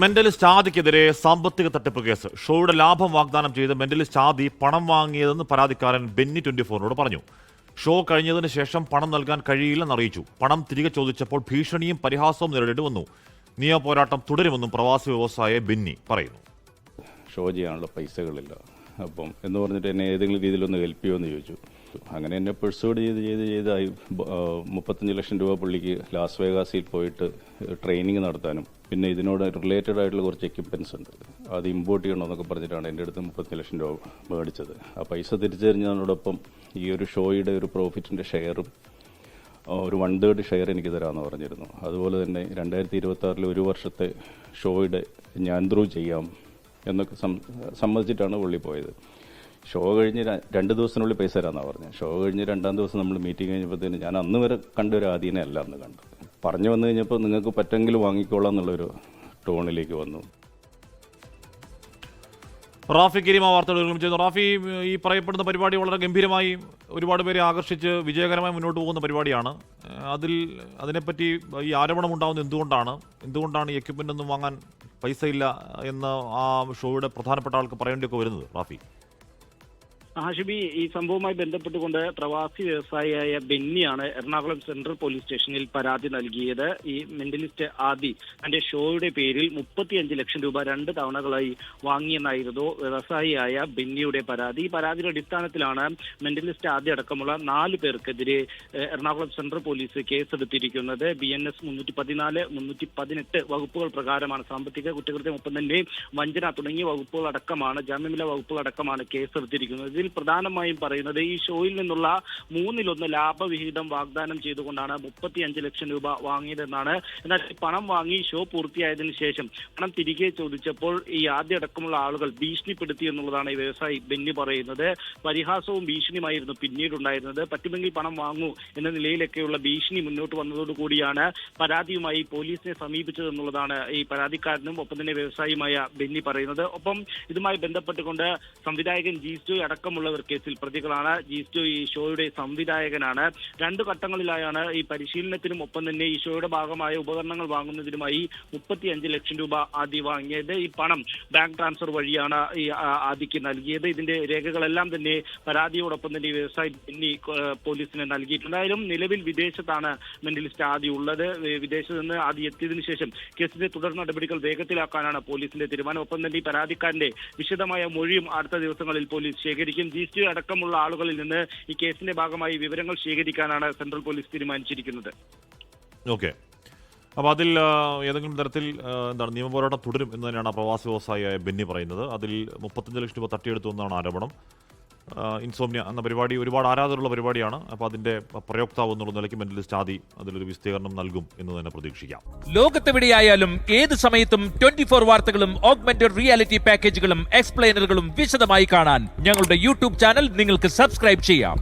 Mentalist ആദിക്കെതിരെ സാമ്പത്തിക തട്ടിപ്പ് case. ഷോയുടെ ലാഭം വാഗ്ദാനം ചെയ്ത് മെന്റലിസ്റ്റ് ആദി പണം വാങ്ങിയതെന്ന് പരാതിക്കാരൻ ബെന്നി 24 പറഞ്ഞു. ഷോ കഴിഞ്ഞതിന് ശേഷം പണം നൽകാൻ കഴിയില്ലെന്ന് അറിയിച്ചു. പണം തിരികെ ചോദിച്ചപ്പോൾ ഭീഷണിയും പരിഹാസവും നേരിടേണ്ടി വന്നു. നിയമ പോരാട്ടം തുടരുമെന്നും പ്രവാസി വ്യവസായ ബെന്നി പറയുന്നു. ഷോ ചെയ്യാനുള്ള പൈസകളില്ല, അപ്പം എന്ന് പറഞ്ഞിട്ട് എന്നെ ഏതെങ്കിലും രീതിയിലൊന്ന് ഹെൽപ്പ് ചെയ്യുമെന്ന് ചോദിച്ചു. അങ്ങനെ എന്നെ പെർസ്യൂഡ് ചെയ്ത് 35 ലക്ഷം രൂപ പുള്ളിക്ക് ലാസ് വേഗാസിൽ പോയിട്ട് ട്രെയിനിങ് നടത്താനും പിന്നെ ഇതിനോട് റിലേറ്റഡ് ആയിട്ടുള്ള കുറച്ച് എക്യുപ്മെൻറ്റ്സ് ഉണ്ട്, അത് ഇമ്പോർട്ട് ചെയ്യണമെന്നൊക്കെ പറഞ്ഞിട്ടാണ് എൻ്റെ അടുത്ത് 35 ലക്ഷം രൂപ മേടിച്ചത്. ആ പൈസ തിരിച്ചറിഞ്ഞതിനോടൊപ്പം ഈ ഒരു ഷോയുടെ ഒരു പ്രോഫിറ്റിൻ്റെ ഷെയറും ഒരു 1/3 ഷെയർ എനിക്ക് തരാമെന്ന് പറഞ്ഞിരുന്നു. അതുപോലെ തന്നെ 2026 ഒരു വർഷത്തെ ഷോയുടെ ഞാൻ ത്രൂ ചെയ്യാം എന്നൊക്കെ സമ്മതിച്ചിട്ടാണ് പുള്ളി പോയത്. ഷോ കഴിഞ്ഞ് 2 ദിവസത്തിനുള്ളിൽ പൈസ തരാമെന്നാണ് പറഞ്ഞത്. ഷോ കഴിഞ്ഞ് 2-ാം ദിവസം നമ്മൾ മീറ്റിംഗ് കഴിഞ്ഞപ്പോഴത്തേന് ഞാൻ അന്ന് വരെ കണ്ട ഒരു ആദീനെ അല്ല അന്ന് കണ്ടത്. പറഞ്ഞു വന്നു കഴിഞ്ഞപ്പോൾ നിങ്ങൾക്ക് പറ്റെങ്കിലും വാങ്ങിക്കോളാം എന്നുള്ളൊരു ടോണിലേക്ക് വന്നു. റാഫി കിരിമ വാർത്തകളും ചെയ്യുന്നു. റാഫി, ഈ പറയപ്പെടുന്ന പരിപാടി വളരെ ഗംഭീരമായി ഒരുപാട് പേരെ ആകർഷിച്ച് വിജയകരമായി മുന്നോട്ട് പോകുന്ന പരിപാടിയാണ്. അതിനെപ്പറ്റി ഈ ആരോപണം ഉണ്ടാകുന്നത് എന്തുകൊണ്ടാണ് ഈ എക്യുപ്മെൻ്റ് ഒന്നും വാങ്ങാൻ പൈസ ഇല്ല എന്ന് ആ ഷോയുടെ പ്രധാനപ്പെട്ട ആൾക്ക് പറയേണ്ടിയൊക്കെ വരുന്നത്? റാഫി, ഹാഷിബി, ഈ സംഭവവുമായി ബന്ധപ്പെട്ടുകൊണ്ട് പ്രവാസി വ്യവസായിയായ ബെന്നിയാണ് എറണാകുളം സെൻട്രൽ പോലീസ് സ്റ്റേഷനിൽ പരാതി നൽകിയത്. ഈ മെന്റലിസ്റ്റ് ആദി തന്റെ ഷോയുടെ പേരിൽ 35 ലക്ഷം രൂപ 2 തവണകളായി വാങ്ങിയെന്നായിരുന്നു വ്യവസായിയായ ബെന്നിയുടെ പരാതി. ഈ പരാതിയുടെ അടിസ്ഥാനത്തിലാണ് മെന്റലിസ്റ്റ് ആദി അടക്കമുള്ള 4 പേർക്കെതിരെ എറണാകുളം സെൻട്രൽ പോലീസ് കേസെടുത്തിരിക്കുന്നത്. BNS 314, 318 വകുപ്പുകൾ പ്രകാരമാണ്. സാമ്പത്തിക കുറ്റകൃത്യം, ഒപ്പം തന്നെ വഞ്ചന തുടങ്ങിയ വകുപ്പുകളടക്കമാണ്, ജാമ്യമില്ലാ വകുപ്പുകളടക്കമാണ് കേസെടുത്തിരിക്കുന്നത്. ഇതിൽ പ്രധാനമായും പറയുന്നത് ഈ ഷോയിൽ നിന്നുള്ള 1/3 ലാഭവിഹിതം വാഗ്ദാനം ചെയ്തുകൊണ്ടാണ് 35 ലക്ഷം രൂപ വാങ്ങിയതെന്നാണ്. എന്നാൽ പണം വാങ്ങി ഷോ പൂർത്തിയായതിനു ശേഷം പണം തിരികെ ചോദിച്ചപ്പോൾ ഈ ആദ്യ അടക്കമുള്ള ആളുകൾ ഭീഷണിപ്പെടുത്തി എന്നുള്ളതാണ് ഈ വ്യവസായി ബെന്നി പറയുന്നത്. പരിഹാസവും ഭീഷണിയുമായിരുന്നു പിന്നീടുണ്ടായിരുന്നത്. പറ്റുമെങ്കിൽ പണം വാങ്ങൂ എന്ന നിലയിലൊക്കെയുള്ള ഭീഷണി മുന്നോട്ട് വന്നതോടുകൂടിയാണ് പരാതിയുമായി പോലീസിനെ സമീപിച്ചതെന്നുള്ളതാണ് ഈ പരാതിക്കാരനും ഒപ്പം തന്നെ വ്യവസായിയുമായ ബെന്നി പറയുന്നത്. ഒപ്പം ഇതുമായി ബന്ധപ്പെട്ടുകൊണ്ട് സംവിധായകൻ ജീസ്റ്റോ അടക്കമുള്ളവർ കേസിൽ പ്രതികളാണ്. ജീസ്റ്റോ ഈ ഷോയുടെ സംവിധായകനാണ്. 2 ഘട്ടങ്ങളിലായാണ് ഈ പരിശീലനത്തിനും ഒപ്പം തന്നെ ഈ ഷോയുടെ ഭാഗമായ ഉപകരണങ്ങൾ വാങ്ങുന്നതിനുമായി 35 ലക്ഷം രൂപ ആദി വാങ്ങിയത്. ഈ പണം ബാങ്ക് ട്രാൻസ്ഫർ വഴിയാണ് ഈ ആദിക്ക് നൽകിയത്. ഇതിന്റെ രേഖകളെല്ലാം തന്നെ പരാതിയോടൊപ്പം തന്നെ വ്യവസായി ബെന്നി പോലീസിന് നൽകിയിട്ടുണ്ടായാലും നിലവിൽ വിദേശത്താണ് മെന്റലിസ്റ്റ് ആദി ഉള്ളത്. വിദേശത്ത് നിന്ന് ആദി എത്തിയതിനു ശേഷം കേസിന്റെ തുടർ നടപടികൾ വേഗത്തിലാക്കാനാണ് പോലീസിന്റെ തീരുമാനം. ഒപ്പം തന്നെ ഈ പരാതിക്കാരന്റെ വിശദമായ മൊഴിയും അടുത്ത ദിവസങ്ങളിൽ പോലീസ് ശേഖരിക്കും. ജിസ്റ്റു അടക്കമുള്ള ആളുകളിൽ നിന്ന് ഈ കേസിന്റെ ഭാഗമായി വിവരങ്ങൾ ശേഖരിക്കാനാണ് സെൻട്രൽ പോലീസ് തീരുമാനിച്ചിരിക്കുന്നത്. ഓക്കെ, അപ്പോൾ അതിൽ ഏതെങ്കിലും തരത്തിൽ നിയമപോരാട്ടം തുടരും എന്ന് തന്നെയാണ് പ്രവാസി വ്യവസായിയായ ബെന്നി പറയുന്നത്. അതിൽ 35 ലക്ഷം രൂപ തട്ടിയെടുത്തു എന്നാണ് ആരോപണം. ഇൻസോംനിയ എന്ന പരിപാടി ഒരുപാട് ആരാധകരുള്ള പരിപാടിയാണ്. അപ്പോൾ അതിന്റെ പ്രയോക്താവ് എന്നുള്ള നിലയ്ക്ക് മെന്റലിസ്റ്റ് ആദി അതിലൊരു വിസ്തീർണം നൽകും എന്ന് തന്നെ പ്രതീക്ഷിക്കാം. ലോകത്തെവിടെയായാലും ഏത് സമയത്തും 24 വാർത്തകളും ഓഗ്മെന്റഡ് റിയാലിറ്റി പാക്കേജുകളും എക്സ്പ്ലെയിനറുകളും വിശദമായി കാണാൻ ഞങ്ങളുടെ YouTube ചാനൽ നിങ്ങൾക്ക് സബ്സ്ക്രൈബ് ചെയ്യാം.